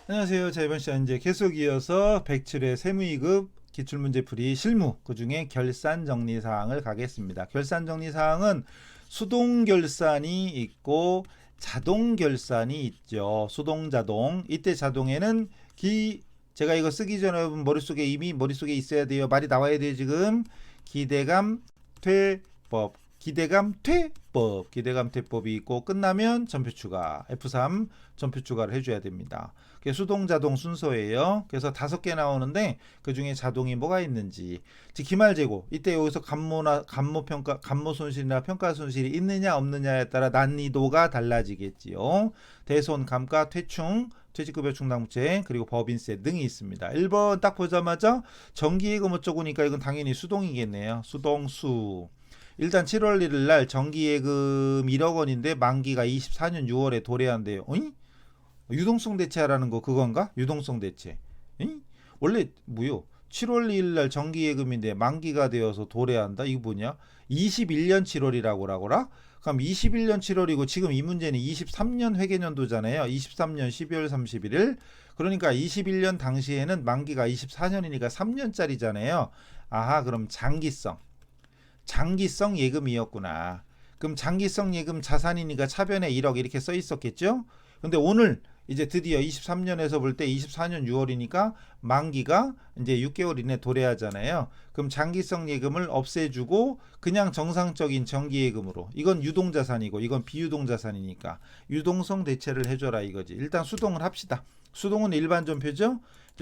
안녕하세요. 자, 이번 시간 이제 계속 이어서 107회 세무이급 기출문제풀이 실무 그 중에 결산 정리 사항을 가겠습니다. 결산 정리 사항은 수동 결산이 있고 자동 결산이 있죠. 수동 자동. 이때 자동에는 제가 이거 쓰기 전에 여러분 머릿속에 이미 머릿속에 있어야 돼요. 말이 나와야 돼요. 지금 기대감 퇴법 기대감 퇴법 기대감 퇴법이 있고 끝나면 전표 추가 F3 전표 추가를 해줘야 됩니다. 그게 수동 자동 순서예요. 그래서 5개 나오는데 그 중에 자동이 뭐가 있는지 기말 재고 이때 여기서 감모 평가 감모 손실이나 평가 손실이 있느냐 없느냐에 따라 난이도가 달라지겠지요. 대손 감가 퇴충 퇴직급여 충당부채 그리고 법인세 등이 있습니다. 1번 딱 보자마자 정기예금 어쩌고니까 이건 당연히 수동이겠네요. 수동수. 일단 7월 1일 날 정기예금 1억 원인데 만기가 24년 6월에 도래한대요. 어이? 유동성 대체하라는 거 그건가? 유동성 대체. 어이? 원래 뭐요? 7월 2일 날 정기예금인데 만기가 되어서 도래한다? 이거 뭐냐? 21년 7월이라고 라고라? 그럼 21년 7월이고 지금 이 문제는 23년 회계년도잖아요. 23년 12월 31일. 그러니까 21년 당시에는 만기가 24년이니까 3년짜리잖아요. 아하, 그럼 장기성 예금이었구나. 그럼 장기성 예금 자산이니까 차변에 1억 이렇게 써 있었겠죠? 근데 오늘 이제 드디어 23년에서 볼 때 24년 6월이니까 만기가 이제 6개월 이내 도래하잖아요. 그럼 장기성 예금을 없애주고 그냥 정상적인 정기예금으로 이건 유동자산이고 이건 비유동자산이니까 유동성 대체를 해줘라 이거지. 일단 수동을 합시다. 수동은 일반 전표죠.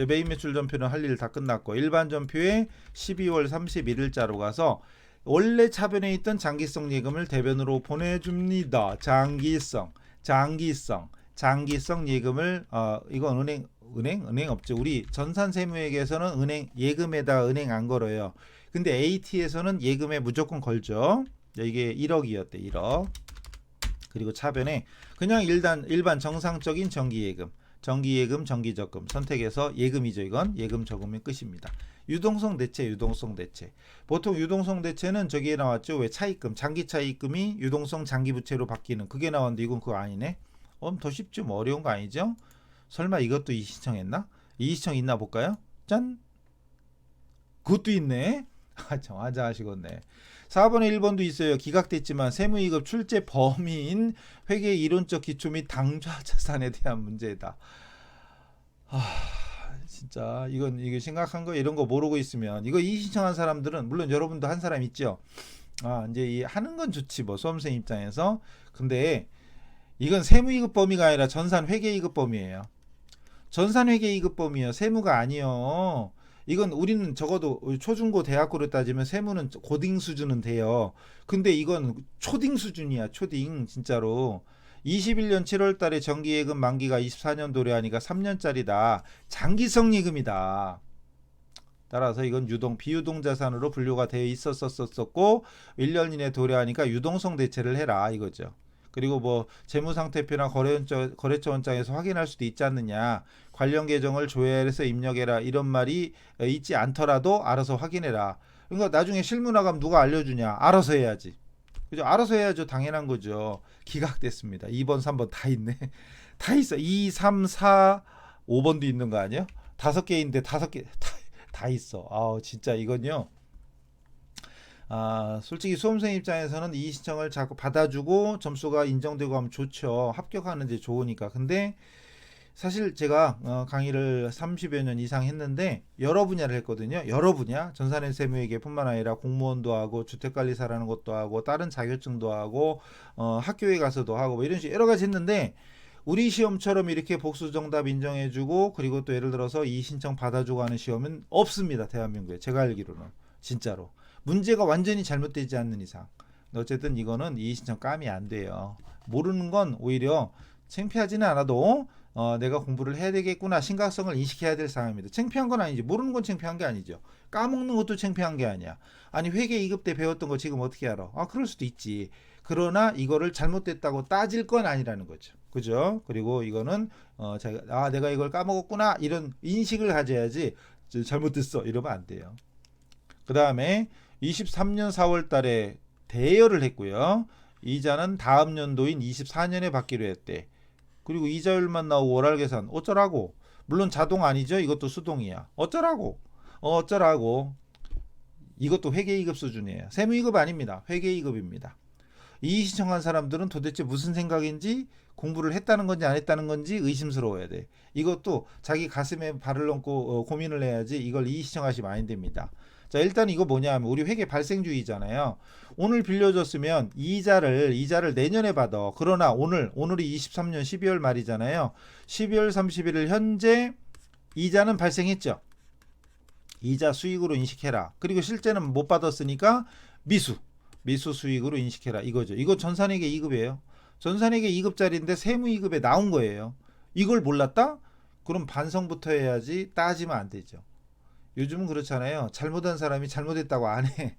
메인 매출 전표는 할 일 다 끝났고 일반 전표에 12월 31일자로 가서 원래 차변에 있던 장기성 예금을 대변으로 보내줍니다. 장기성 예금을 이건 은행 없죠. 우리 전산세무회계에서는 은행 예금에다 은행 안 걸어요. 근데 AT에서는 예금에 무조건 걸죠. 이게 1억이었대. 1억. 그리고 차변에 그냥 일반 정상적인 정기예금, 정기적금 선택해서 예금이죠. 이건 예금 적으면 끝입니다. 유동성 대체. 보통 유동성 대체는 저기에 나왔죠. 왜 차입금, 장기 차입금이 유동성 장기 부채로 바뀌는 그게 나왔는데 이건 그거 아니네. 더 쉽죠. 뭐 어려운 거 아니죠? 설마 이것도 이시청했나? 이시청 있나 볼까요? 짠. 그것도 있네. 정하자하시겠네. 4번에 1번도 있어요. 기각됐지만 세무이급 출제 범위인 회계 이론적 기초 및 당좌 자산에 대한 문제다. 진짜 이게 심각한 거 이런 거 모르고 있으면 이거 이신청한 사람들은 물론 여러분도 한 사람 있죠. 이제 이 하는 건 좋지 뭐 수험생 입장에서. 근데 이건 세무이급 범위가 아니라 전산회계이급 범위예요. 전산회계이급 범위예요. 세무가 아니요. 이건 우리는 적어도 초중고 대학교로 따지면 세무는 고딩 수준은 돼요. 근데 이건 초딩 수준이야. 초딩 진짜로. 21년 7월 달에 정기예금 만기가 24년 도래하니까 3년짜리다. 장기성 예금이다. 따라서 이건 비유동 자산으로 분류가 되어 있었고 1년 이내 도래하니까 유동성 대체를 해라 이거죠. 그리고 뭐 재무상태표나 거래처 원장에서 확인할 수도 있지 않느냐. 관련 계정을 조회해서 입력해라 이런 말이 있지 않더라도 알아서 확인해라. 그러니까 나중에 실무 나가면 누가 알려주냐. 알아서 해야지. 그죠? 알아서 해야죠. 당연한 거죠. 기각됐습니다. 2번 3번 다 있네. 다 있어. 2, 3, 4, 5번도 있는 거 아니야? 5개인데 5개 다 있어. 진짜 이건요. 솔직히 수험생 입장에서는 이 신청을 자꾸 받아주고 점수가 인정되고 하면 좋죠. 합격하는데 좋으니까. 근데 사실 제가 강의를 30여 년 이상 했는데 여러 분야를 했거든요. 여러 분야. 전산의 세무회계뿐만 아니라 공무원도 하고 주택관리사라는 것도 하고 다른 자격증도 하고 학교에 가서도 하고 뭐 이런 식으로 여러 가지 했는데 우리 시험처럼 이렇게 복수 정답 인정해주고 그리고 또 예를 들어서 이 신청 받아주고 하는 시험은 없습니다. 대한민국에. 제가 알기로는. 진짜로. 문제가 완전히 잘못되지 않는 이상. 어쨌든 이거는 이 신청 까미 안 돼요. 모르는 건 오히려 창피하지는 않아도 내가 공부를 해야 되겠구나 심각성을 인식해야 될 상황입니다. 창피한 건 아니지. 모르는 건 창피한 게 아니죠. 까먹는 것도 창피한 게 아니야. 아니 회계 2급 때 배웠던 거 지금 어떻게 알아? 그럴 수도 있지. 그러나 이거를 잘못됐다고 따질 건 아니라는 거죠. 그죠? 그리고 이거는 내가 이걸 까먹었구나 이런 인식을 가져야지 잘못됐어 이러면 안 돼요. 그 다음에 23년 4월 달에 대여를 했고요. 이자는 다음 연도인 24년에 받기로 했대. 그리고 이자율만 나오고 월할 계산 어쩌라고? 물론 자동 아니죠. 이것도 수동이야. 어쩌라고? 어쩌라고? 이것도 회계이급 수준이에요. 세무이급 아닙니다. 회계이급입니다. 이의 신청한 사람들은 도대체 무슨 생각인지, 공부를 했다는 건지 안 했다는 건지 의심스러워야 돼. 이것도 자기 가슴에 발을 얹고 고민을 해야지 이걸 이의 신청하시면 안 됩니다. 자, 일단 이거 뭐냐 하면 우리 회계 발생주의잖아요. 오늘 빌려줬으면 이자를 내년에 받아. 그러나 오늘이 23년 12월 말이잖아요. 12월 31일 현재 이자는 발생했죠. 이자 수익으로 인식해라. 그리고 실제는 못 받았으니까 미수 수익으로 인식해라 이거죠. 이거 전산회계 2급이에요. 전산회계 2급짜리인데 세무 2급에 나온 거예요. 이걸 몰랐다? 그럼 반성부터 해야지. 따지면 안 되죠. 요즘은 그렇잖아요. 잘못한 사람이 잘못했다고 안 해.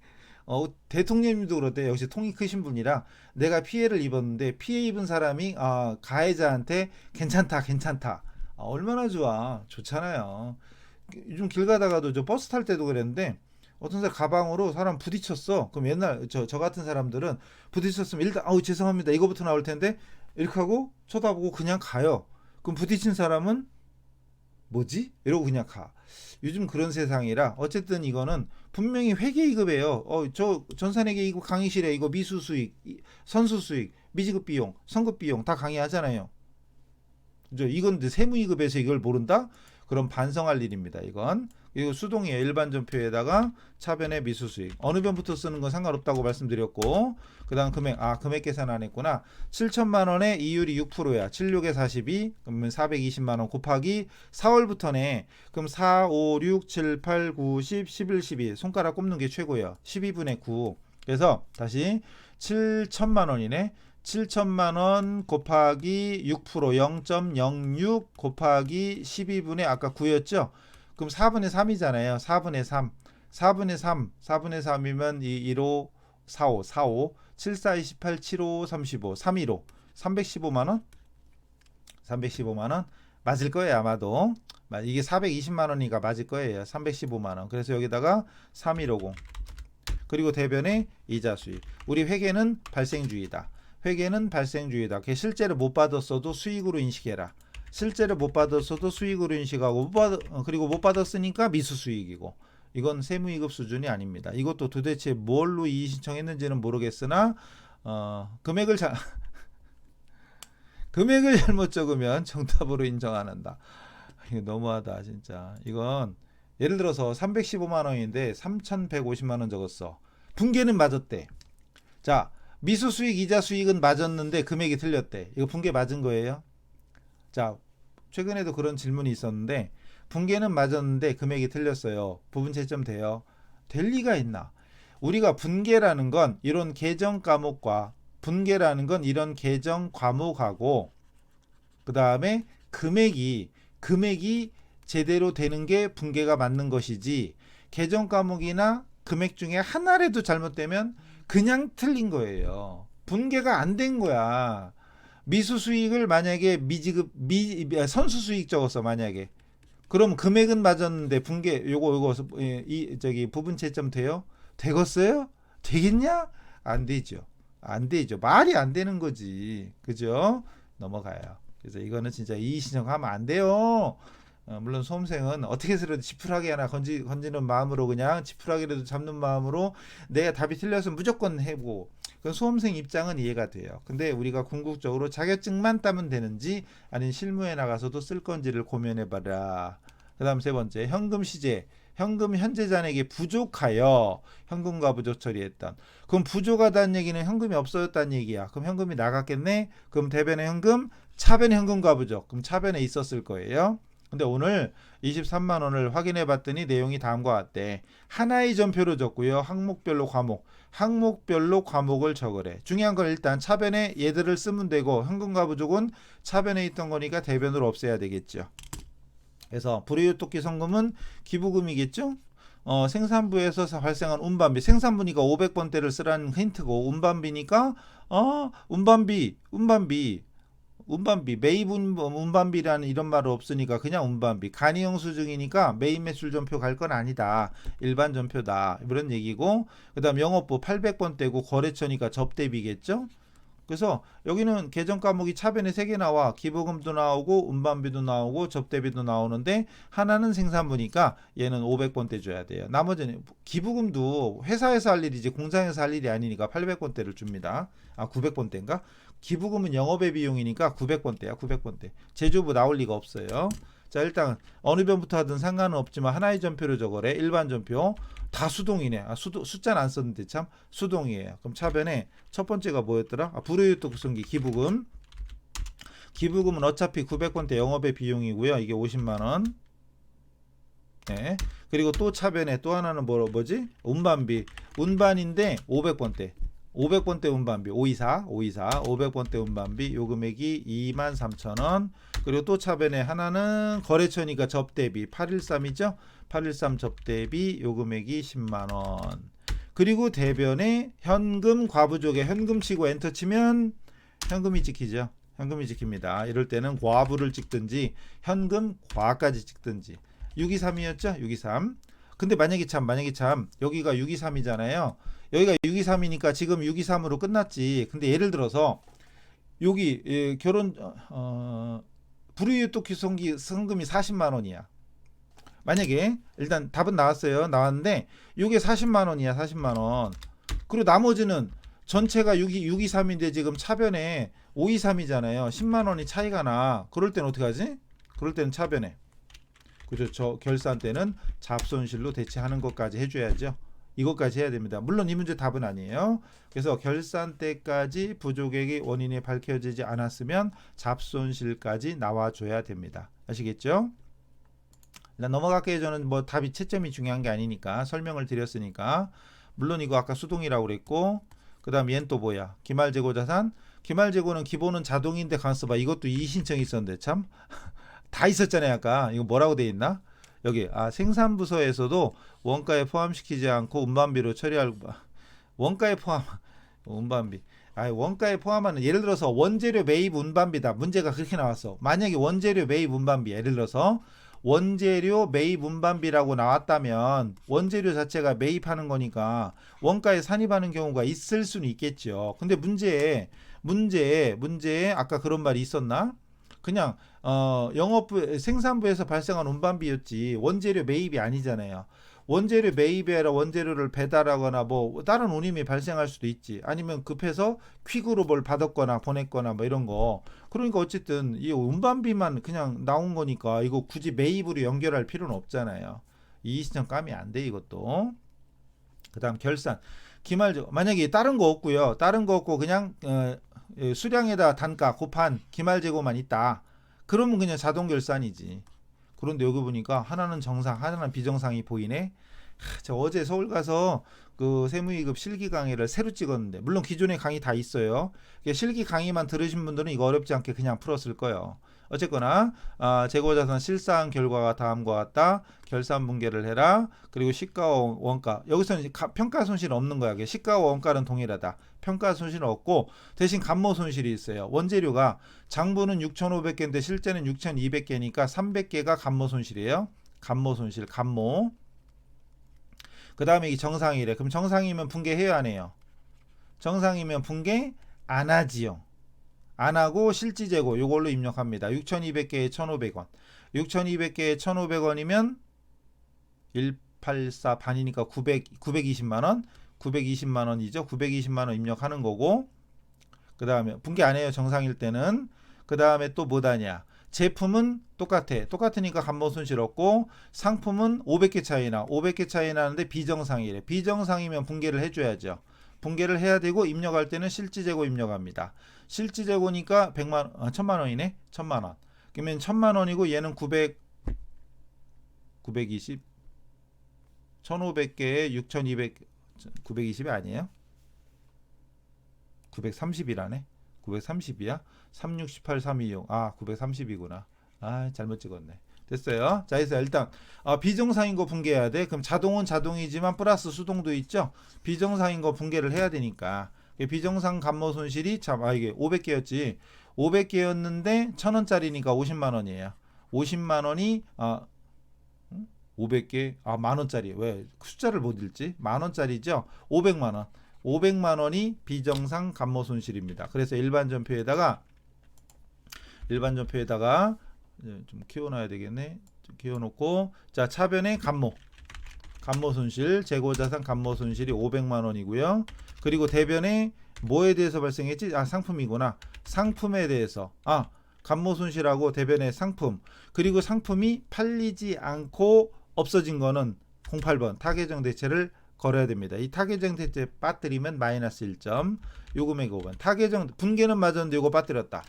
대통령님도 그렇대. 역시 통이 크신 분이라 내가 피해를 입었는데 피해 입은 사람이 가해자한테 괜찮다. 얼마나 좋잖아요. 요즘 길 가다가도 저 버스 탈 때도 그랬는데 어떤 사람 가방으로 사람 부딪혔어. 그럼 옛날 저 같은 사람들은 부딪혔으면 일단 죄송합니다 이거부터 나올 텐데 이렇게 하고 쳐다보고 그냥 가요. 그럼 부딪힌 사람은 뭐지? 이러고 그냥 가. 요즘 그런 세상이라 어쨌든 이거는 분명히 회계이급이에요. 저 전산회계 이거 강의실에 이거 미수수익, 선수수익, 미지급 비용, 선급 비용 다 강의하잖아요. 이건 세무이급에서 이걸 모른다? 그럼 반성할 일입니다. 이거 수동이에요. 일반 전표에다가 차변의 미수수익. 어느 변부터 쓰는 건 상관없다고 말씀드렸고, 그 다음 금액 계산 안 했구나. 7천만 원에 이율이 6%야. 76에 42, 그러면 420만 원 곱하기 4월부터네. 그럼 4, 5, 6, 7, 8, 9, 10, 11, 12. 손가락 꼽는 게 최고예요. 12분의 9. 그래서 다시 7천만 원이네. 7천만 원 곱하기 6% 0.06 곱하기 12분의 아까 9였죠. 그럼 4분의 3이잖아요. 4분의 3. 4분의 3이면 15, 45, 7, 4, 28, 7, 5, 35, 315. 315만 원? 315만 원? 맞을 거예요, 아마도. 이게 420만 원이니까 맞을 거예요. 315만 원. 그래서 여기다가 3150. 그리고 대변의 이자 수익. 우리 회계는 발생주의다. 실제로 못 받았어도 수익으로 인식해라. 실제로 못 받았어도 수익으로 인식하고 그리고 못 받았으니까 미수 수익이고. 이건 세무이급 수준이 아닙니다. 이것도 도대체 뭘로 이의 신청했는지는 모르겠으나 금액을 잘못 적으면 정답으로 인정 안 한다. 이거 너무하다 진짜. 이건 예를 들어서 315만 원인데 3,150만 원 적었어. 분계는 맞았대. 자, 미수 수익, 이자 수익은 맞았는데 금액이 틀렸대. 이거 분계 맞은 거예요? 자, 최근에도 그런 질문이 있었는데 분계는 맞았는데 금액이 틀렸어요. 부분 채점 돼요? 될 리가 있나? 우리가 분계라는 건 이런 계정 과목과 분계라는 건 이런 계정 과목하고 그 다음에 금액이 제대로 되는 게 분계가 맞는 것이지 계정 과목이나 금액 중에 하나라도 잘못되면 그냥 틀린 거예요. 분계가 안 된 거야. 미수 수익을 만약에 선수 수익 적었어 만약에. 그럼 금액은 맞았는데 분계 요거 부분 채점 돼요? 되겠어요? 되겠냐? 안 되죠. 말이 안 되는 거지. 그죠? 넘어가요. 그래서 이거는 진짜 이의 신청하면 안 돼요. 물론 수험생은 어떻게 해서라도 지푸라기 하나 건지는 마음으로 그냥 지푸라기라도 잡는 마음으로 내가 답이 틀려서 무조건 해보고 그건 수험생 입장은 이해가 돼요. 근데 우리가 궁극적으로 자격증만 따면 되는지 아니면 실무에 나가서도 쓸 건지를 고민해봐라. 그 다음 세 번째 현금 시제. 현금 현재 잔액이 부족하여 현금과 부족 처리했던. 그럼 부족하다는 얘기는 현금이 없어졌다는 얘기야. 그럼 현금이 나갔겠네. 그럼 대변의 현금, 차변의 현금과 부족. 그럼 차변에 있었을 거예요. 근데 오늘 23만 원을 확인해 봤더니 내용이 다음과 같대. 하나의 전표로 적고요. 항목별로 과목을 적으래. 중요한 건 일단 차변에 얘들을 쓰면 되고 현금과 부족은 차변에 있던 거니까 대변으로 없애야 되겠죠. 그래서 불이웃돕기 성금은 기부금이겠죠. 생산부에서 발생한 운반비. 생산부니까 500번대를 쓰라는 힌트고 운반비니까 운반비 매입 운반비라는 이런 말은 없으니까 그냥 운반비. 간이형 수증이니까 메인 매출 전표 갈 건 아니다. 일반 전표다. 이런 얘기고. 그다음 영업부 800번대고 거래처니까 접대비겠죠. 그래서 여기는 계정 과목이 차변에 3개 나와. 기부금도 나오고 운반비도 나오고 접대비도 나오는데 하나는 생산부니까 얘는 500번대 줘야 돼요. 나머지는 기부금도 회사에서 할 일이지 공장에서 할 일이 아니니까 800번대를 줍니다. 900번대인가? 기부금은 영업의 비용이니까 900번대야. 900번대. 제조부 나올 리가 없어요. 자, 일단 어느 변부터 하든 상관은 없지만 하나의 전표로 적어래. 일반 전표. 다 수동이네. 숫자는 안 썼는데 참 수동이에요. 그럼 차변에 첫 번째가 뭐였더라? 불우유토 구성기 기부금. 기부금은 어차피 900번대 영업의 비용이고요. 이게 50만 원. 네. 그리고 또 차변에 또 하나는 뭐지? 운반비. 운반인데 500번대. 500번대 운반비 524 500번대 운반비 요 금액이 23,000원. 그리고 또 차변에 하나는 거래처니까 접대비 813이죠. 813 접대비 요 금액이 10만원. 그리고 대변에 현금 과부족에 현금 치고 엔터 치면 현금이 찍히죠. 현금이 찍힙니다. 이럴 때는 과부를 찍든지 현금 과까지 찍든지. 623이었죠. 623. 근데 만약에 참 여기가 623이잖아요. 여기가 623이니까 지금 623으로 끝났지. 근데 예를 들어서 여기 결혼 불우유토 기성기 성금이 40만 원이야. 만약에 일단 답은 나왔어요. 나왔는데 이게 40만 원이야. 40만 원. 그리고 나머지는 전체가 623인데 지금 차변에 523이잖아요. 10만 원이 차이가 나. 그럴 때는 어떻게 하지? 그럴 때는 차변에 그렇죠. 결산 때는 잡손실로 대체하는 것까지 해줘야죠. 이것까지 해야 됩니다. 물론 이 문제 답은 아니에요. 그래서 결산 때까지 부족액이 원인이 밝혀지지 않았으면 잡손실까지 나와줘야 됩니다. 아시겠죠? 일단 넘어갈게요. 저는 뭐 답이 채점이 중요한 게 아니니까 설명을 드렸으니까. 물론 이거 아까 수동이라고 그랬고, 그 다음 얘는 또 뭐야? 기말재고 자산. 기말재고는 기본은 자동인데 가만있어 봐. 이것도 이의신청이 있었는데 참 다 있었잖아요. 아까 이거 뭐라고 돼 있나? 여기 생산부서에서도 원가에 포함시키지 않고 운반비로 처리할 원가에 포함 운반비 원가에 포함하는 예를 들어서 원재료 매입 운반비다. 문제가 그렇게 나왔어. 만약에 원재료 매입 운반비 예를 들어서 원재료 매입 운반비라고 나왔다면 원재료 자체가 매입하는 거니까 원가에 산입하는 경우가 있을 수는 있겠죠. 근데 문제에 아까 그런 말이 있었나? 그냥 영업부 생산부에서 발생한 운반비였지 원재료 매입이 아니잖아요. 원재료 매입이 아니라 원재료를 배달하거나 뭐 다른 운임이 발생할 수도 있지. 아니면 급해서 퀵으로 뭘 받았거나 보냈거나 뭐 이런 거. 그러니까 어쨌든 이 운반비만 그냥 나온 거니까 이거 굳이 매입으로 연결할 필요는 없잖아요. 이의신청 까면 안 돼 이것도. 그다음 결산. 기말재고 만약에 다른 거 없고요. 다른 거 없고 그냥 수량에다 단가 곱한 기말재고만 있다. 그러면 그냥 자동 결산이지. 그런데 여기 보니까 하나는 정상, 하나는 비정상이 보이네. 저 어제 서울 가서 그 세무이급 실기 강의를 새로 찍었는데 물론 기존의 강의 다 있어요. 실기 강의만 들으신 분들은 이거 어렵지 않게 그냥 풀었을 거예요. 어쨌거나 재고자산 실사한 결과가 다음과 같다. 결산 분계를 해라. 그리고 시가와 원가. 여기서는 평가 손실은 없는 거야. 시가와 원가는 동일하다. 평가 손실은 없고 대신 감모 손실이 있어요. 원재료가 장부는 6,500개인데 실제는 6,200개니까 300개가 감모 손실이에요. 감모 손실, 감모. 그 다음에 이 정상이래. 그럼 정상이면 분계해야 하네요. 정상이면 분계 안 하지요. 안 하고 실지재고 요걸로 입력합니다. 6,200개에 1,500원. 6,200개에 1,500원이면 184 반이니까 920만원. 920만원이죠. 920만원 입력하는 거고, 그 다음에 분계 안 해요. 정상일 때는. 그 다음에 또 뭐다냐. 제품은 똑같으니까 감모 손실 없고, 상품은 500개 차이 나. 500개 차이 나는데 비정상이래. 비정상이면 분계를 해줘야죠. 분계를 해야 되고 입력할 때는 실지재고 입력합니다. 실지재고니까 1,000만원이네. 1,000만원. 그러면 1,000만원이고 얘는 920 1,500개에 6,200 920이 아니에요? 930이라네. 930이야? 368 326. 930이구나. 잘못 찍었네. 됐어요. 자, 그래서 일단 비정상인 거 분계해야 돼. 그럼 자동은 자동이지만 플러스 수동도 있죠. 비정상인 거 분계를 해야 되니까. 비정상 감모 손실이 이게 500개였지. 500개였는데 1,000원짜리니까 50만 원이에요. 50만 원이 500개 만원짜리. 왜 숫자를 못 읽지? 만원짜리죠. 500만원. 500만 원이 비정상 감모 손실입니다. 그래서 일반 전표에다가 좀 키워놔야 되겠네. 좀 키워놓고, 자, 차변의 감모 손실, 재고자산 감모 손실이 500만 원이고요. 그리고 대변에 뭐에 대해서 발생했지? 상품이구나. 상품에 대해서. 감모 손실하고 대변의 상품. 그리고 상품이 팔리지 않고 없어진 거는 08번 타계정 대체를 걸어야 됩니다. 이 타계정 대체 빠뜨리면 마이너스 1점. 요 금액 5번. 타계정 분계는 맞았는데 요거 빠뜨렸다.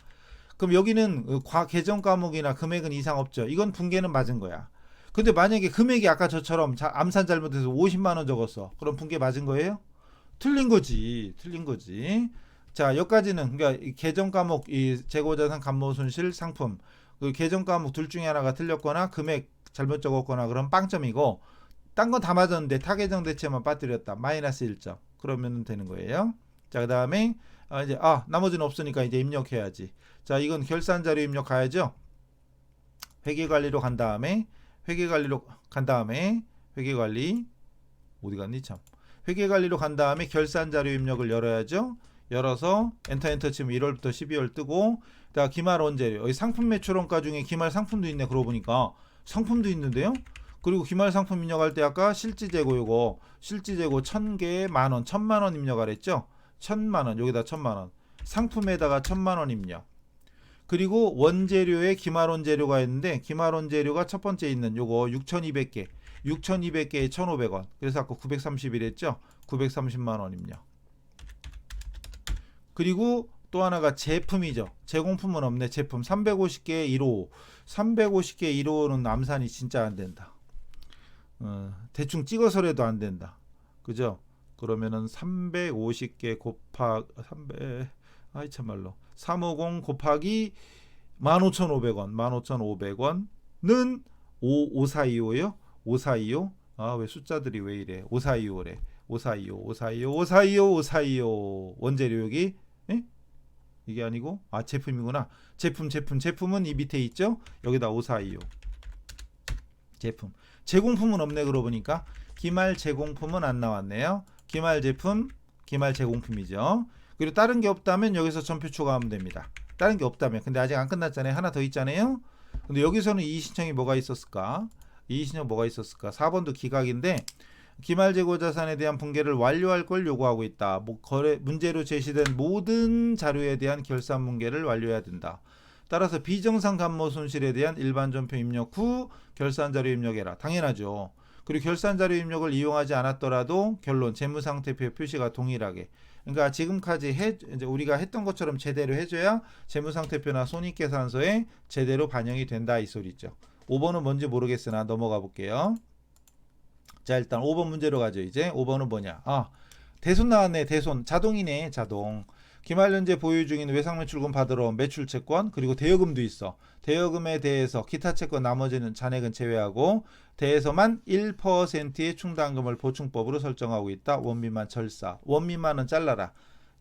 그럼 여기는 계정 과목이나 금액은 이상 없죠. 이건 분계는 맞은 거야. 근데 만약에 금액이 아까 저처럼 암산 잘못해서 50만 원 적었어. 그럼 분계 맞은 거예요? 틀린 거지. 자, 여기까지는 그러니까 계정 과목, 이 재고자산 감모 손실 상품, 그 계정 과목 둘 중에 하나가 틀렸거나 금액 잘못 적었거나 그럼 빵점이고, 딴 건 다 맞았는데 타계정 대체만 빠뜨렸다. 마이너스 1점. 그러면 되는 거예요. 자, 그다음에 이제 나머지는 없으니까 이제 입력해야지. 자, 이건 결산 자료 입력 가야죠. 회계 관리로 간 다음에 회계 관리 어디 갔니 참. 회계 관리로 간 다음에 결산 자료 입력을 열어야죠. 열어서 엔터 치면 1월부터 12월 뜨고, 자, 기말 원재료. 여기 상품 매출원가 중에 기말 상품도 있네. 그러고 보니까 상품도 있는데요. 그리고 기말 상품 입력할 때 아까 실지재고, 요거 실지재고 1000개에 만원, 1000만원 입력하랬죠. 1000만원, 여기다 1000만원. 상품에다가 1000만원 입력. 그리고 원재료에 기말원재료가 있는데, 기말원재료가 첫 번째 있는 요거 6200개 6200개에 1500원. 그래서 아까 931 했죠. 930만원 입력. 그리고 또 하나가 제품이죠. 제공품은 없네. 제품 350개에 155. 350개 155는 암산이 진짜 안 된다. 대충 찍어서라도 안 된다. 그죠? 그러면은 350개 곱하기 350 곱하기 15,500원. 15,500원은 5425요. 5425. 왜 숫자들이 왜 이래? 5425래. 5425 원재료 여기. 이게 아니고 제품이구나. 제품은 이 밑에 있죠. 여기다 5425 제품. 제공품은 없네. 그러고 보니까 기말 제공품은 안 나왔네요. 기말 제품, 기말 제공품이죠. 그리고 다른 게 없다면 여기서 전표 추가하면 됩니다. 다른 게 없다면. 근데 아직 안 끝났잖아요. 하나 더 있잖아요. 근데 여기서는 이의신청이 뭐가 있었을까? 4번도 기각인데, 기말 재고 자산에 대한 분계를 완료할 걸 요구하고 있다. 문제로 제시된 모든 자료에 대한 결산 분계를 완료해야 된다. 따라서 비정상 감모 손실에 대한 일반 전표 입력 후 결산 자료 입력해라. 당연하죠. 그리고 결산 자료 입력을 이용하지 않았더라도 결론 재무상태표의 표시가 동일하게. 그러니까 지금까지 이제 우리가 했던 것처럼 제대로 해줘야 재무상태표나 손익계산서에 제대로 반영이 된다, 이 소리죠. 5번은 뭔지 모르겠으나 넘어가 볼게요. 자, 일단 5번 문제로 가죠. 이제 5번은 뭐냐? 대손 나왔네. 대손. 자동이네. 자동. 기말연재 보유 중인 외상매출금 받으러 온 매출채권, 그리고 대여금도 있어. 대여금에 대해서 기타 채권 나머지는 잔액은 제외하고 대해서만 1%의 충당금을 보충법으로 설정하고 있다. 원미만 절사. 원미만은 잘라라.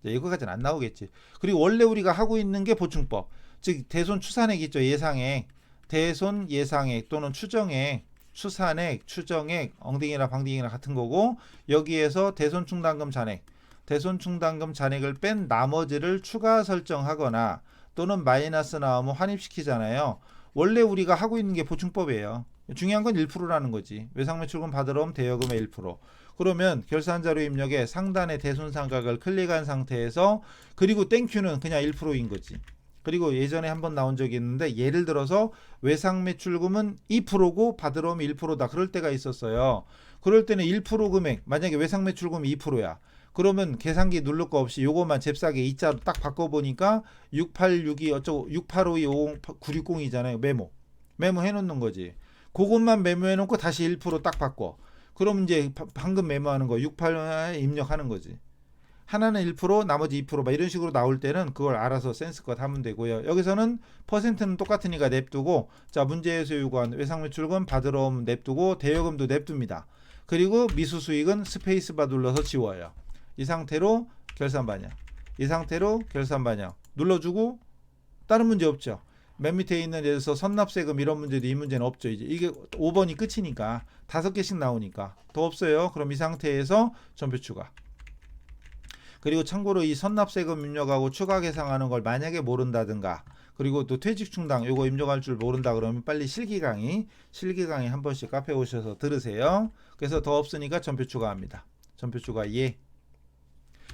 이거까지는 안 나오겠지. 그리고 원래 우리가 하고 있는 게 보충법. 즉 대손 추산액 있죠. 예상액. 대손 예상액 또는 추정액. 추산액, 추정액, 엉딩이나 방딩이나 같은 거고, 여기에서 대손 충당금 잔액, 대손 충당금 잔액을 뺀 나머지를 추가 설정하거나 또는 마이너스 나오면 환입시키잖아요. 원래 우리가 하고 있는 게 보충법이에요. 중요한 건 1%라는 거지. 외상매출금 받으러 오면 대여금의 1%. 그러면 결산자료 입력에 상단의 대손상각을 클릭한 상태에서, 그리고 땡큐는 그냥 1%인 거지. 그리고 예전에 한번 나온 적이 있는데, 예를 들어서 외상매출금은 2%고 받으러 오면 1%다. 그럴 때가 있었어요. 그럴 때는 1% 금액, 만약에 외상매출금이 2%야. 그러면 계산기 누를 거 없이 요거만 잽싸게 이자로 딱 바꿔보니까 6862 어쩌고 685250960이잖아요. 메모 해놓는 거지. 그것만 메모해놓고 다시 1% 딱 바꿔. 그럼 이제 방금 메모하는 거 68에 입력하는 거지. 하나는 1%, 나머지 2%, 막 이런 식으로 나올 때는 그걸 알아서 센스껏 하면 되고요. 여기서는 퍼센트는 똑같으니까 냅두고, 자, 문제에서 요구한 외상매출금 받으러 오면 냅두고 대여금도 냅둡니다. 그리고 미수수익은 스페이스바 눌러서 지워요. 이 상태로 결산 반영. 이 상태로 결산 반영. 눌러주고 다른 문제 없죠. 맨 밑에 있는 예를 들어서 선납세금 이런 문제도 이 문제는 없죠. 이제 이게 5번이 끝이니까 5개씩 나오니까 더 없어요. 그럼 이 상태에서 전표 추가. 그리고 참고로 이 선납세금 입력하고 추가 계상하는 걸 만약에 모른다든가, 그리고 또 퇴직 충당 요거 입력할 줄 모른다 그러면 빨리 실기 강의 한 번씩 카페 오셔서 들으세요. 그래서 더 없으니까 전표 추가합니다. 전표 추가 예.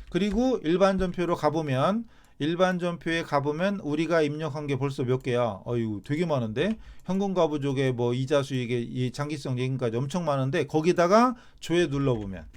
그리고 일반 전표로 가보면, 일반 전표에 가보면 우리가 입력한 게 벌써 몇 개야. 어유 되게 많은데, 현금 가부족에 뭐 이자 수익에 이 장기성 예금까지 엄청 많은데, 거기다가 조회 눌러보면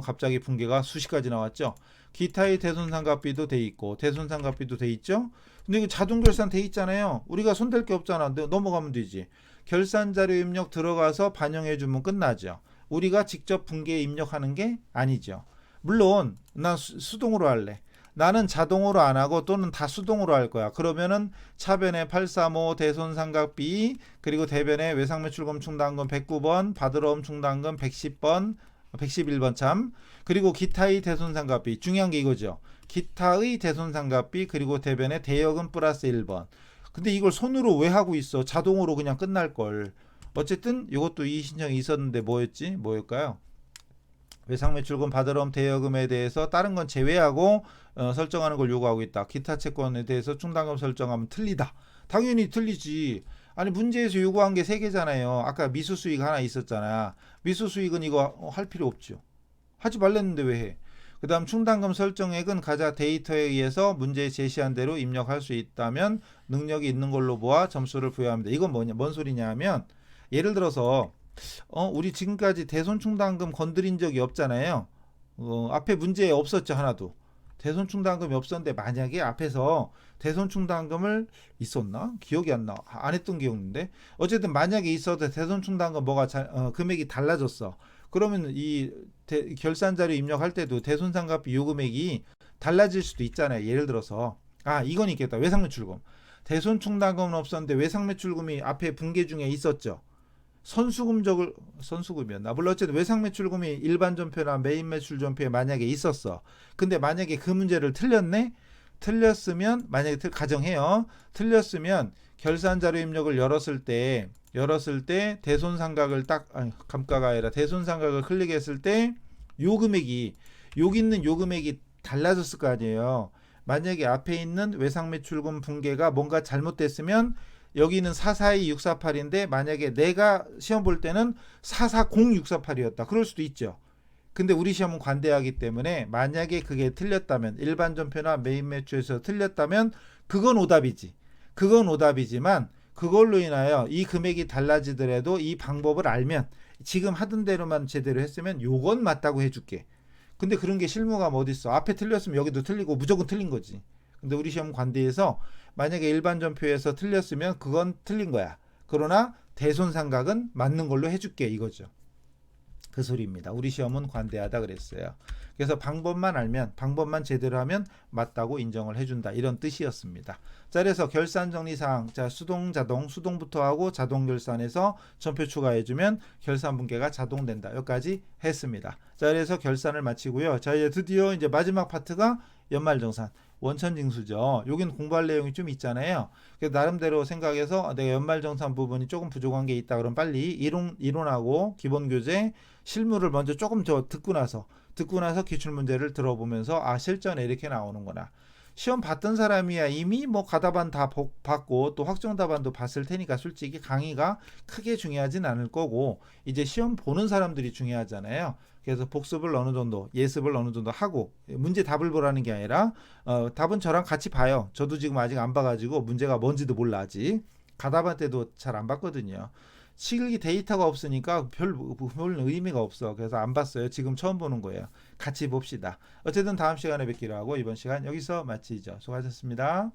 갑자기 분계가 수십 가지 나왔죠. 기타의 대손상각비도 돼 있고 대손상각비도 돼 있죠. 근데 이거 자동 결산 돼 있잖아요. 우리가 손댈 게 없잖아. 넘어가면 되지. 결산 자료 입력 들어가서 반영해 주면 끝나죠. 우리가 직접 분계 입력하는 게 아니죠. 물론 난 수동으로 할래. 나는 자동으로 안 하고 또는 다 수동으로 할 거야. 그러면은 차변에 835 대손상각비, 그리고 대변에 외상매출금 충당금 109번, 받으러옴 충당금 110번, 111번 참, 그리고 기타의 대손상각비, 중요한 게 이거죠. 기타의 대손상각비, 그리고 대변에 대여금 플러스 1번. 근데 이걸 손으로 왜 하고 있어? 자동으로 그냥 끝날 걸. 어쨌든 이것도 이의 신청이 있었는데 뭐였을까요? 외상매출금 받으러옴 대여금에 대해서 다른 건 제외하고 설정하는 걸 요구하고 있다. 기타 채권에 대해서 충당금 설정하면 틀리다. 당연히 틀리지. 아니 문제에서 요구한 게 3개잖아요. 아까 미수수익 하나 있었잖아. 미수수익은 이거 할 필요 없죠. 하지 말랬는데 왜 해? 그 다음 충당금 설정액은 가자 데이터에 의해서 문제에 제시한 대로 입력할 수 있다면 능력이 있는 걸로 보아 점수를 부여합니다. 이건 뭔 소리냐 하면, 예를 들어서 우리 지금까지 대손충당금 건드린 적이 없잖아요. 앞에 문제 없었죠. 하나도. 대손충당금이 없었는데 만약에 앞에서 대손충당금을 있었나? 기억이 안 나. 안 했던 기억인데. 어쨌든 만약에 있어도 대손충당금 금액이 달라졌어. 그러면 이 결산자료 입력할 때도 대손상각비 요금액이 달라질 수도 있잖아요. 예를 들어서 이건 있겠다. 외상매출금. 대손충당금은 없었는데 외상매출금이 앞에 분계 중에 있었죠. 선수금이었나? 물론 어쨌든 외상매출금이 일반 전표나 메인 매출 전표에 만약에 있었어. 근데 만약에 그 문제를 틀렸으면, 만약에 가정해요. 틀렸으면 결산자료 입력을 열었을 때 대손상각을 감가가 아니라 대손상각을 클릭했을 때 여기 있는 요 금액이 달라졌을 거 아니에요. 만약에 앞에 있는 외상매출금 분계가 뭔가 잘못됐으면 여기는 442 648인데 만약에 내가 시험 볼 때는 440 648이었다. 그럴 수도 있죠. 근데 우리 시험은 관대하기 때문에 만약에 그게 틀렸다면, 일반 전표나 메인 매출에서 틀렸다면 그건 오답이지만 그걸로 인하여 이 금액이 달라지더라도 이 방법을 알면, 지금 하던 대로만 제대로 했으면 요건 맞다고 해줄게. 근데 그런 게 실무가 어딨어. 앞에 틀렸으면 여기도 틀리고 무조건 틀린 거지. 근데 우리 시험 관대에서 만약에 일반 전표에서 틀렸으면 그건 틀린 거야. 그러나 대손상각은 맞는 걸로 해줄게 이거죠. 그 소리입니다. 우리 시험은 관대하다 그랬어요. 그래서 방법만 알면, 방법만 제대로 하면 맞다고 인정을 해준다, 이런 뜻이었습니다. 자, 그래서 결산 정리사항, 자, 수동부터 하고 자동 결산해서 전표 추가해주면 결산 분계가 자동된다. 여기까지 했습니다. 자, 그래서 결산을 마치고요. 자, 이제 드디어 이제 마지막 파트가 연말정산. 원천징수죠. 여긴 공부할 내용이 좀 있잖아요. 그래서 나름대로 생각해서 내가 연말정산 부분이 조금 부족한 게 있다 그러면 빨리 이론하고 기본교재 실무를 먼저 조금 더 듣고 나서 기출문제를 들어보면서 실전에 이렇게 나오는구나. 시험 봤던 사람이야 이미 가답안 다 봤고 또 확정 답안도 봤을 테니까 솔직히 강의가 크게 중요하진 않을 거고, 이제 시험 보는 사람들이 중요하잖아요. 그래서 복습을 어느 정도, 예습을 어느 정도 하고, 문제 답을 보라는 게 아니라 답은 저랑 같이 봐요. 저도 지금 아직 안 봐가지고 문제가 뭔지도 몰라. 아직 가답안 때도 잘 안 봤거든요. 실기 데이터가 없으니까 별 의미가 없어. 그래서 안 봤어요. 지금 처음 보는 거예요. 같이 봅시다. 어쨌든 다음 시간에 뵙기로 하고 이번 시간 여기서 마치죠. 수고하셨습니다.